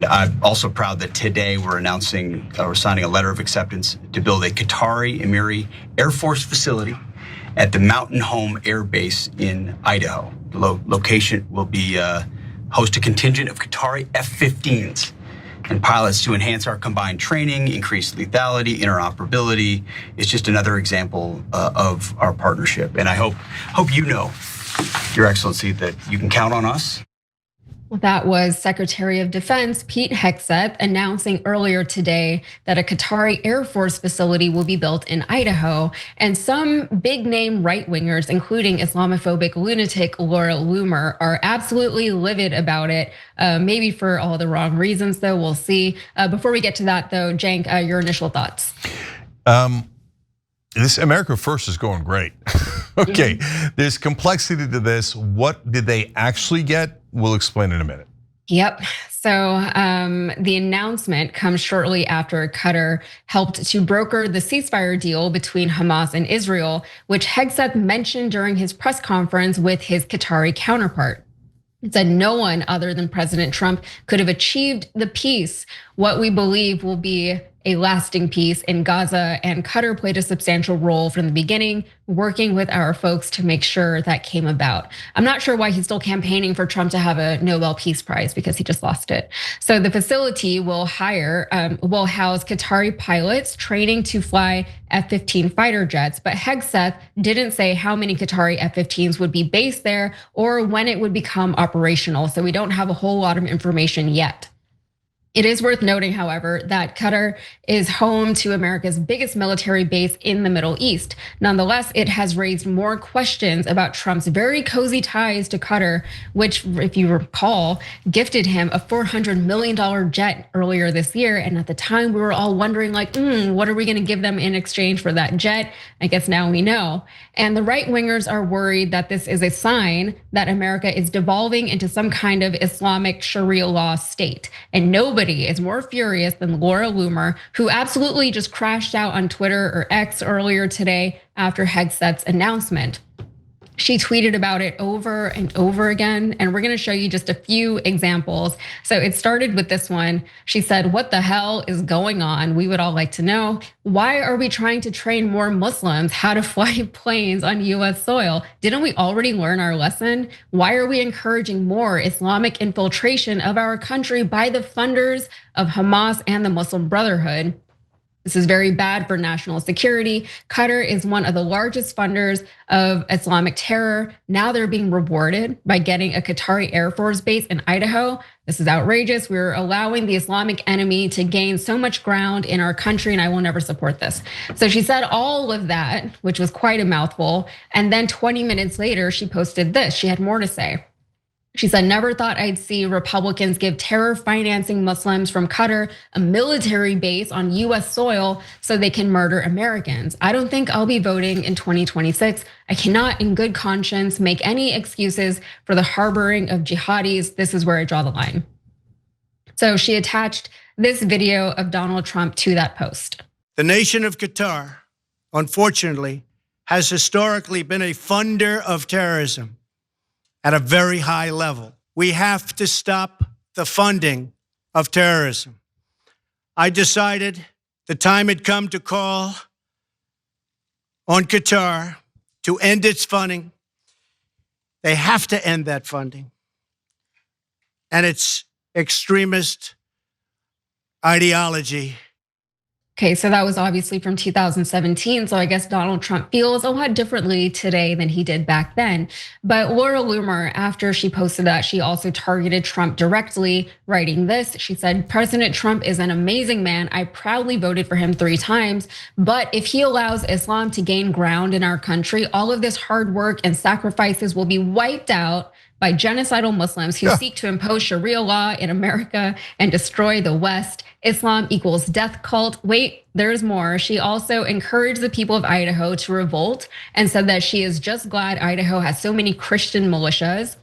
I'm also proud that today we're signing a letter of acceptance to build a Qatari Emeri Air Force facility at the Mountain Home Airbase in Idaho. The location will be host a contingent of Qatari F-15s and pilots to enhance our combined training, increase lethality, interoperability. It's just another example of our partnership. And I hope you know, Your Excellency, that you can count on us. That was Secretary of Defense Pete Hegseth announcing earlier today that a Qatari Air Force facility will be built in Idaho. And some big name right-wingers, including Islamophobic lunatic Laura Loomer, are absolutely livid about it. Maybe for all the wrong reasons, though, we'll see. Before we get to that, though, Cenk, your initial thoughts. This America First is going great. Okay, there's complexity to this. What did they actually get? We'll explain in a minute. Yep. So the announcement comes shortly after Qatar helped to broker the ceasefire deal between Hamas and Israel, which Hegseth mentioned during his press conference with his Qatari counterpart. It said no one other than President Trump could have achieved the peace, what we believe will be a lasting peace in Gaza, and Qatar played a substantial role from the beginning, working with our folks to make sure that came about. I'm not sure why he's still campaigning for Trump to have a Nobel Peace Prize because he just lost it. So the facility will house Qatari pilots training to fly F-15 fighter jets, but Hegseth didn't say how many Qatari F-15s would be based there or when it would become operational. So we don't have a whole lot of information yet. It is worth noting, however, that Qatar is home to America's biggest military base in the Middle East. Nonetheless, it has raised more questions about Trump's very cozy ties to Qatar, which, if you recall, gifted him a $400 million jet earlier this year. And at the time, we were all wondering, like, what are we gonna give them in exchange for that jet? I guess now we know. And the right-wingers are worried that this is a sign that America is devolving into some kind of Islamic Sharia law state. And nobody is more furious than Laura Loomer, who absolutely just crashed out on Twitter or X earlier today after Hegseth's announcement. She tweeted about it over and over again, and we're gonna show you just a few examples. So it started with this one. She said, "What the hell is going on? We would all like to know. Why are we trying to train more Muslims how to fly planes on US soil? Didn't we already learn our lesson? Why are we encouraging more Islamic infiltration of our country by the funders of Hamas and the Muslim Brotherhood? This is very bad for national security. Qatar is one of the largest funders of Islamic terror. Now they're being rewarded by getting a Qatari Air Force base in Idaho. This is outrageous. We're allowing the Islamic enemy to gain so much ground in our country, and I will never support this." So she said all of that, which was quite a mouthful. And then 20 minutes later, she posted this. She had more to say. She said, "Never thought I'd see Republicans give terror financing Muslims from Qatar a military base on US soil so they can murder Americans. I don't think I'll be voting in 2026. I cannot in good conscience make any excuses for the harboring of jihadis. This is where I draw the line." So she attached this video of Donald Trump to that post. The nation of Qatar, unfortunately, has historically been a funder of terrorism at a very high level. We have to stop the funding of terrorism. I decided the time had come to call on Qatar to end its funding. They have to end that funding and its extremist ideology. Okay, so that was obviously from 2017. So I guess Donald Trump feels a lot differently today than he did back then. But Laura Loomer, after she posted that, she also targeted Trump directly, writing this. She said, "President Trump is an amazing man. I proudly voted for him 3 times. But if he allows Islam to gain ground in our country, all of this hard work and sacrifices will be wiped out by genocidal Muslims who seek to impose Sharia law in America and destroy the West. Islam equals death cult." Wait, there's more. She also encouraged the people of Idaho to revolt and said that she is just glad Idaho has so many Christian militias.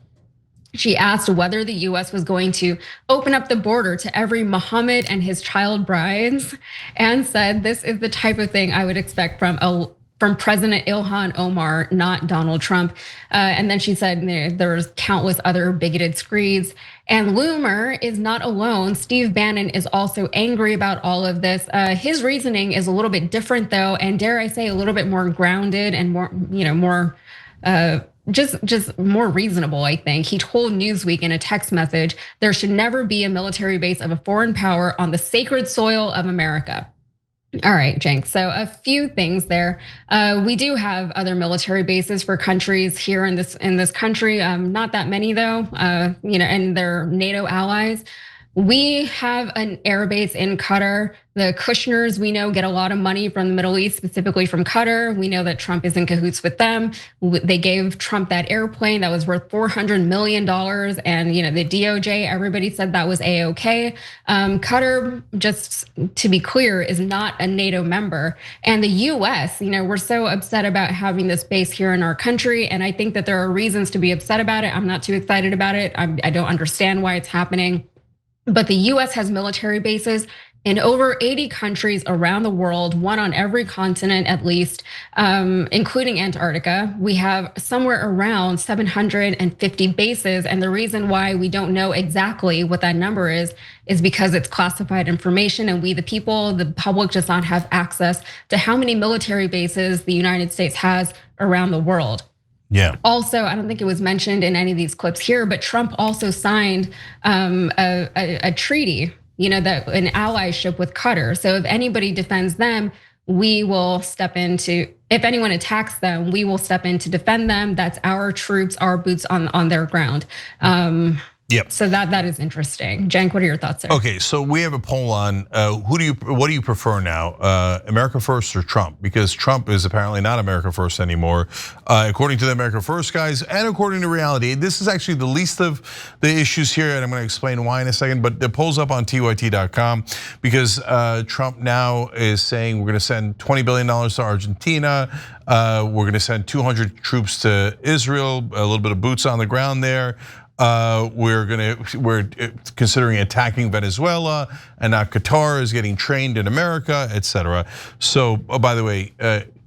She asked whether the US was going to open up the border to every Muhammad and his child brides, and said, "This is the type of thing I would expect from a from President Ilhan Omar, not Donald Trump. And then she said there's countless other bigoted screeds. And Loomer is not alone. Steve Bannon is also angry about all of this. His reasoning is a little bit different though, and dare I say a little bit more grounded and more, more just more reasonable, I think. He told Newsweek in a text message, there should never be a military base of a foreign power on the sacred soil of America. All right, Cenk. So a few things there. We do have other military bases for countries here in this country. Not that many though. And they're NATO allies. We have an air base in Qatar. The Kushners, we know, get a lot of money from the Middle East, specifically from Qatar. We know that Trump is in cahoots with them. They gave Trump that airplane that was worth $400 million. And the DOJ, everybody said that was A-OK. Qatar, just to be clear, is not a NATO member. And the US, we're so upset about having this base here in our country. And I think that there are reasons to be upset about it. I'm not too excited about it. I don't understand why it's happening. But the US has military bases in over 80 countries around the world, one on every continent at least, including Antarctica. We have somewhere around 750 bases. And the reason why we don't know exactly what that number is because it's classified information, and we, the people, the public, does not have access to how many military bases the United States has around the world. Yeah. Also, I don't think it was mentioned in any of these clips here, but Trump also signed a treaty, that an allyship with Qatar. So if anybody defends them, we will step in to. If anyone attacks them, we will step in to defend them. That's our troops, our boots on their ground. Yep. So that is interesting. Cenk, what are your thoughts there? Okay, so we have a poll on what do you prefer now, America First or Trump? Because Trump is apparently not America First anymore, according to the America First guys, and according to reality. This is actually the least of the issues here, and I'm going to explain why in a second. But the poll's up on TYT.com because Trump now is saying we're going to send $20 billion to Argentina. We're going to send 200 troops to Israel, a little bit of boots on the ground there. We're considering attacking Venezuela, and now Qatar is getting trained in America, etc. So, by the way,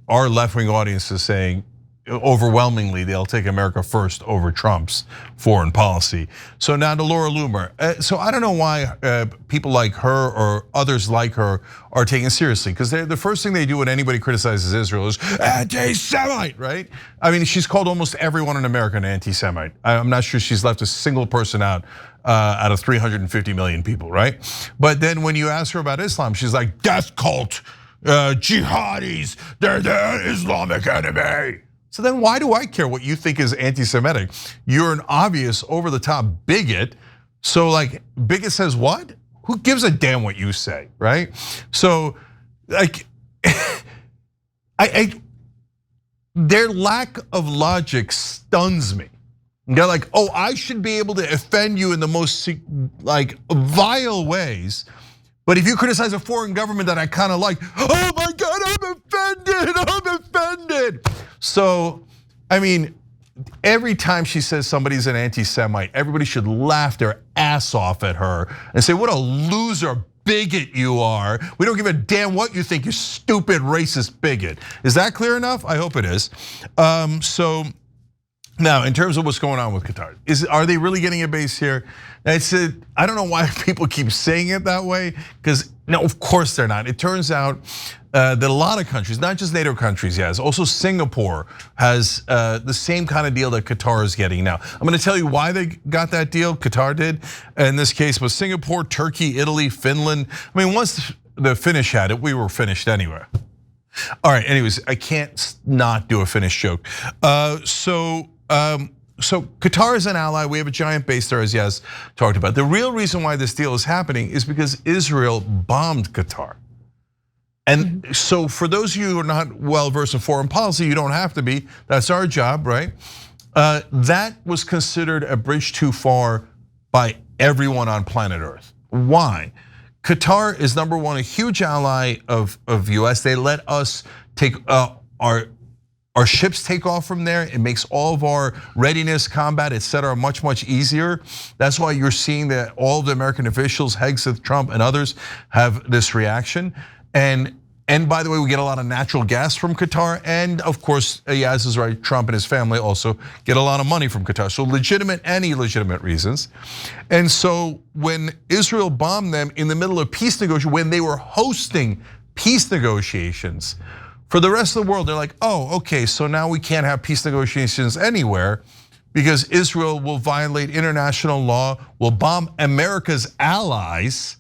our left-wing audience is saying overwhelmingly they'll take America first over Trump's foreign policy. So now to Laura Loomer. So I don't know why people like her or others like her are taken seriously, because the first thing they do when anybody criticizes Israel is anti-Semite, right? I mean, she's called almost everyone in America an anti-Semite. I'm not sure she's left a single person out of 350 million people, right? But then when you ask her about Islam, she's like, death cult, jihadis, they're the Islamic enemy. So then why do I care what you think is anti-Semitic? You're an obvious over-the-top bigot. So like, bigot says what? Who gives a damn what you say, right? So like, their lack of logic stuns me. They're like, oh, I should be able to offend you in the most like vile ways. But if you criticize a foreign government that I kind of like, oh my God, I'm offended. So, I mean, every time she says somebody's an anti-Semite, everybody should laugh their ass off at her and say, what a loser bigot you are. We don't give a damn what you think, you stupid racist bigot. Is that clear enough? I hope it is. So now, in terms of what's going on with Qatar, are they really getting a base here? I don't know why people keep saying it that way, because no, of course they're not. It turns out that a lot of countries, not just NATO countries, yes, also Singapore has the same kind of deal that Qatar is getting now. I'm going to tell you why they got that deal, Qatar did, in this case, but Singapore, Turkey, Italy, Finland. I mean, once the Finnish had it, we were finished anyway. All right, anyways, I can't not do a Finnish joke. So Qatar is an ally. We have a giant base there, as Yas talked about. The real reason why this deal is happening is because Israel bombed Qatar. And so for those of you who are not well versed in foreign policy, you don't have to be, that's our job, right? That was considered a bridge too far by everyone on planet Earth. Why? Qatar is number one, a huge ally of US. They let us take our ships take off from there. It makes all of our readiness, combat, etc., much, much easier. That's why you're seeing that all of the American officials, Hegseth, Trump, and others have this reaction. And And by the way, we get a lot of natural gas from Qatar. And of course, Yaz is right, Trump and his family also get a lot of money from Qatar. So legitimate and illegitimate reasons. And so when Israel bombed them in the middle of peace negotiations, when they were hosting peace negotiations, for the rest of the world, they're like, oh, okay, so now we can't have peace negotiations anywhere because Israel will violate international law, will bomb America's allies,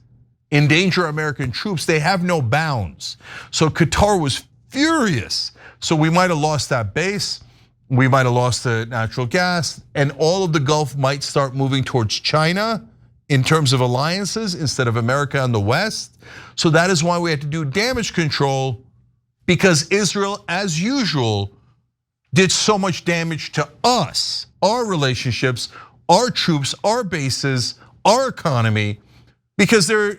endanger American troops. They have no bounds. So Qatar was furious. So we might have lost that base. We might have lost the natural gas, and all of the Gulf might start moving towards China in terms of alliances instead of America and the West. So that is why we had to do damage control, because Israel, as usual, did so much damage to us, our relationships, our troops, our bases, our economy, because their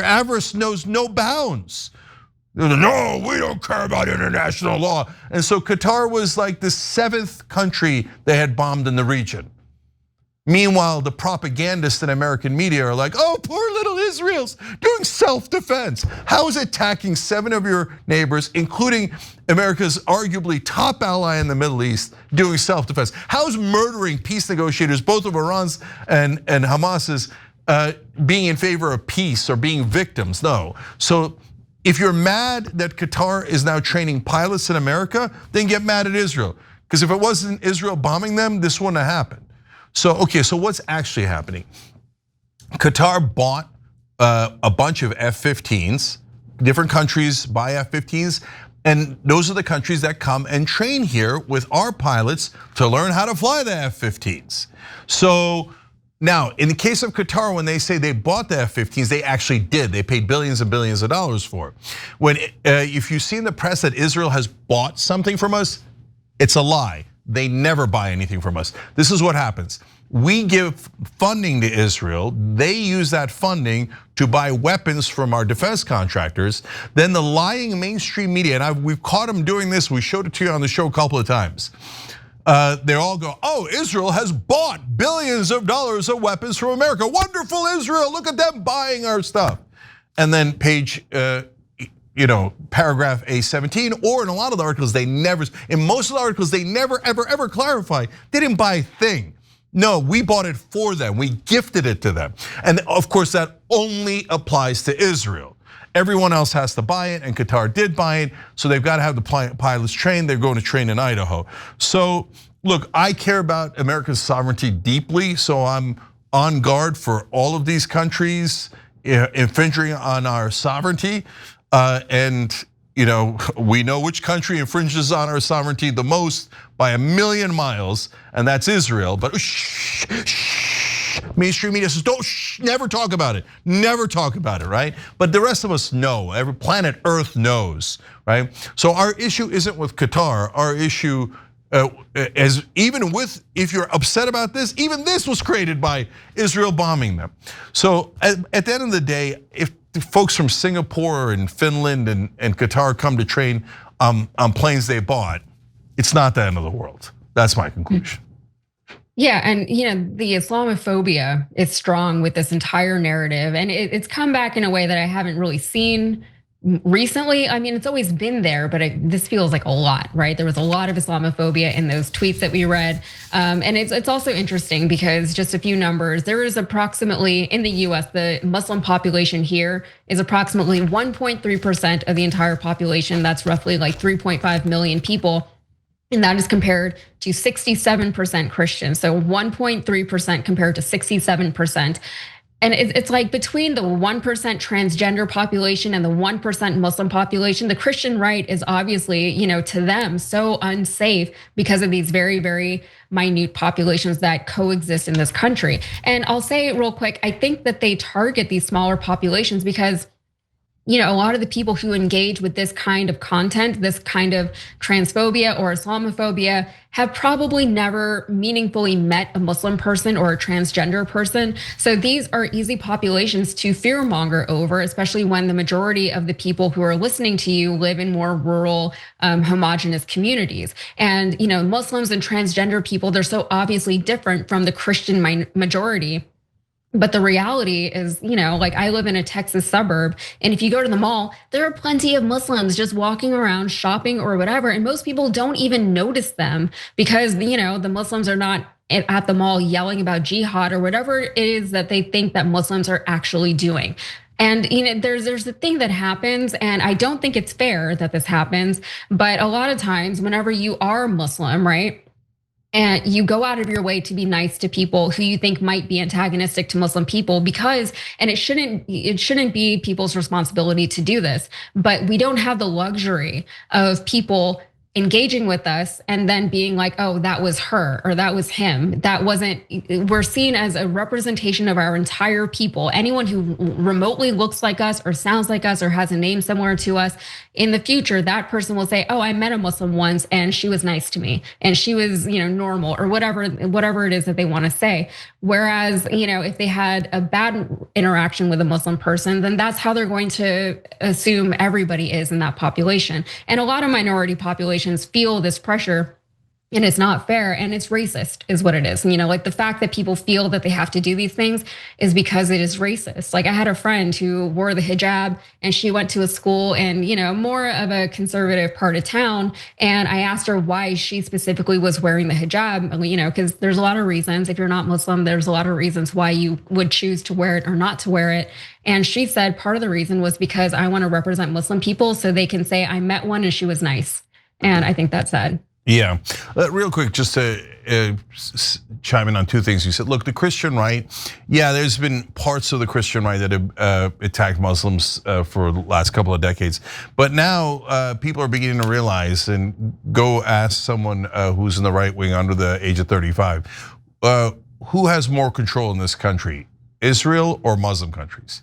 avarice knows no bounds. No, we don't care about international law. And so Qatar was like the 7th country they had bombed in the region. Meanwhile, the propagandists in American media are like, oh, poor little Israel's doing self-defense. How is attacking 7 of your neighbors, including America's arguably top ally in the Middle East, doing self-defense? How is murdering peace negotiators, both of Iran's and Hamas's, being in favor of peace or being victims? No. So if you're mad that Qatar is now training pilots in America, then get mad at Israel. Because if it wasn't Israel bombing them, this wouldn't have happened. So, okay, so what's actually happening? Qatar bought a bunch of F-15s. Different countries buy F-15s, and those are the countries that come and train here with our pilots to learn how to fly the F-15s. So now, in the case of Qatar, when they say they bought the F-15s, they actually did. They paid billions and billions of dollars for it. When, if you see in the press that Israel has bought something from us, it's a lie. They never buy anything from us. This is what happens. We give funding to Israel. They use that funding to buy weapons from our defense contractors. Then the lying mainstream media, and we've caught them doing this. We showed it to you on the show a couple of times. They all go, oh, Israel has bought billions of dollars of weapons from America. Wonderful Israel, look at them buying our stuff. And then page, paragraph A17, or in a lot of the articles, in most of the articles, they never, ever clarify. They didn't buy a thing. No, we bought it for them. We gifted it to them. And of course, that only applies to Israel. Everyone else has to buy it, and Qatar did buy it. So they've got to have the pilots trained. They're going to train in Idaho. So look, I care about America's sovereignty deeply. So I'm on guard for all of these countries infringing on our sovereignty. And we know which country infringes on our sovereignty the most by a million miles, and that's Israel. But mainstream media says, don't, never talk about it. Never talk about it, right? But the rest of us know, every planet Earth knows, right? So our issue isn't with Qatar. Our issue, if you're upset about this, even this was created by Israel bombing them. So at the end of the day, if folks from Singapore and Finland and Qatar come to train on planes they bought, it's not the end of the world. That's my conclusion. Yeah, and the Islamophobia is strong with this entire narrative, and it's come back in a way that I haven't really seen recently. I mean, it's always been there, but this feels like a lot, right? There was a lot of Islamophobia in those tweets that we read. And it's also interesting because just a few numbers, there is approximately, in the US, the Muslim population here is approximately 1.3% of the entire population. That's roughly like 3.5 million people. And that is compared to 67% Christian. So 1.3% compared to 67%. And it's like between the 1% transgender population and the 1% Muslim population, the Christian right is obviously, to them so unsafe because of these very, very minute populations that coexist in this country. And I'll say real quick, I think that they target these smaller populations because a lot of the people who engage with this kind of content, this kind of transphobia or Islamophobia, have probably never meaningfully met a Muslim person or a transgender person. So these are easy populations to fearmonger over, especially when the majority of the people who are listening to you live in more rural, homogenous communities. And Muslims and transgender people, they're so obviously different from the Christian majority But the reality is, like I live in a Texas suburb, and if you go to the mall, there are plenty of Muslims just walking around shopping or whatever, and most people don't even notice them because the Muslims are not at the mall yelling about jihad or whatever it is that they think that Muslims are actually doing. And there's a thing that happens, and I don't think it's fair that this happens, but a lot of times whenever you are Muslim, right? And you go out of your way to be nice to people who you think might be antagonistic to Muslim people and it shouldn't be people's responsibility to do this, but we don't have the luxury of people engaging with us and then being like, oh, that was her or that was him. We're seen as a representation of our entire people. Anyone who remotely looks like us or sounds like us or has a name similar to us, in the future, that person will say, oh, I met a Muslim once and she was nice to me and she was, normal or whatever it is that they want to say. Whereas, if they had a bad interaction with a Muslim person, then that's how they're going to assume everybody is in that population. And a lot of minority populations feel this pressure. And it's not fair and it's racist is what it is. Like the fact that people feel that they have to do these things is because it is racist. Like I had a friend who wore the hijab and she went to a school in, more of a conservative part of town. And I asked her why she specifically was wearing the hijab, because there's a lot of reasons. If you're not Muslim, there's a lot of reasons why you would choose to wear it or not to wear it. And she said part of the reason was because I want to represent Muslim people so they can say I met one and she was nice. And I think that's sad. Yeah, real quick, just to chime in on two things. You said, look, the Christian right, yeah, there's been parts of the Christian right that have attacked Muslims for the last couple of decades. But now people are beginning to realize, and go ask someone who's in the right wing under the age of 35, who has more control in this country, Israel or Muslim countries?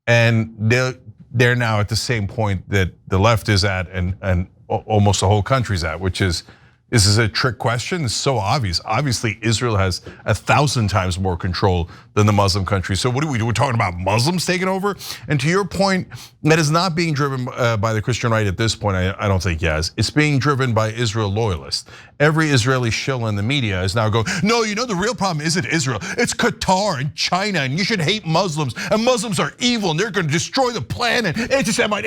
And they're now at the same point that the left is at and almost the whole country's at, which is, this is a trick question. It's so obvious. Obviously, Israel has 1,000 times more control than the Muslim countries. So what do we do? We're talking about Muslims taking over? And to your point, that is not being driven by the Christian right at this point, I don't think, yes. It's being driven by Israel loyalists. Every Israeli shill in the media is now going, no, the real problem isn't Israel. It's Qatar and China, and you should hate Muslims. And Muslims are evil, and they're going to destroy the planet. Anti-Semite.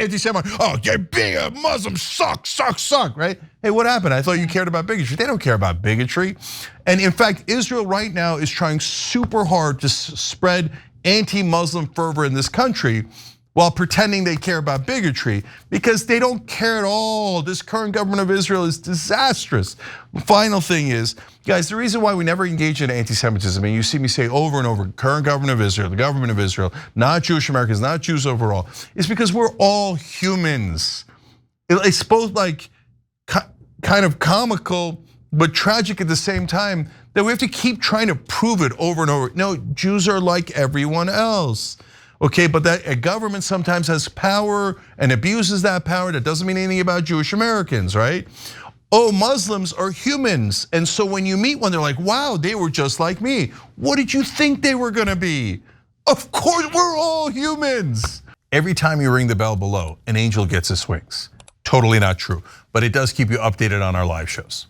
Oh, yeah, being a Muslim suck, right? Hey, what happened? I thought you cared about bigotry. They don't care about bigotry. And in fact, Israel right now is trying super hard to spread anti-Muslim fervor in this country while pretending they care about bigotry, because they don't care at all. This current government of Israel is disastrous. Final thing is, guys, the reason why we never engage in anti-Semitism, and you see me say over and over, current government of Israel, the government of Israel, not Jewish Americans, not Jews overall, is because we're all humans. It's both like kind of comical, but tragic at the same time, that we have to keep trying to prove it over and over. No, Jews are like everyone else. Okay, but that a government sometimes has power and abuses that power. That doesn't mean anything about Jewish Americans, right? Oh, Muslims are humans. And so when you meet one, they're like, wow, they were just like me. What did you think they were gonna be? Of course, we're all humans. Every time you ring the bell below, an angel gets his wings. Totally not true, but it does keep you updated on our live shows.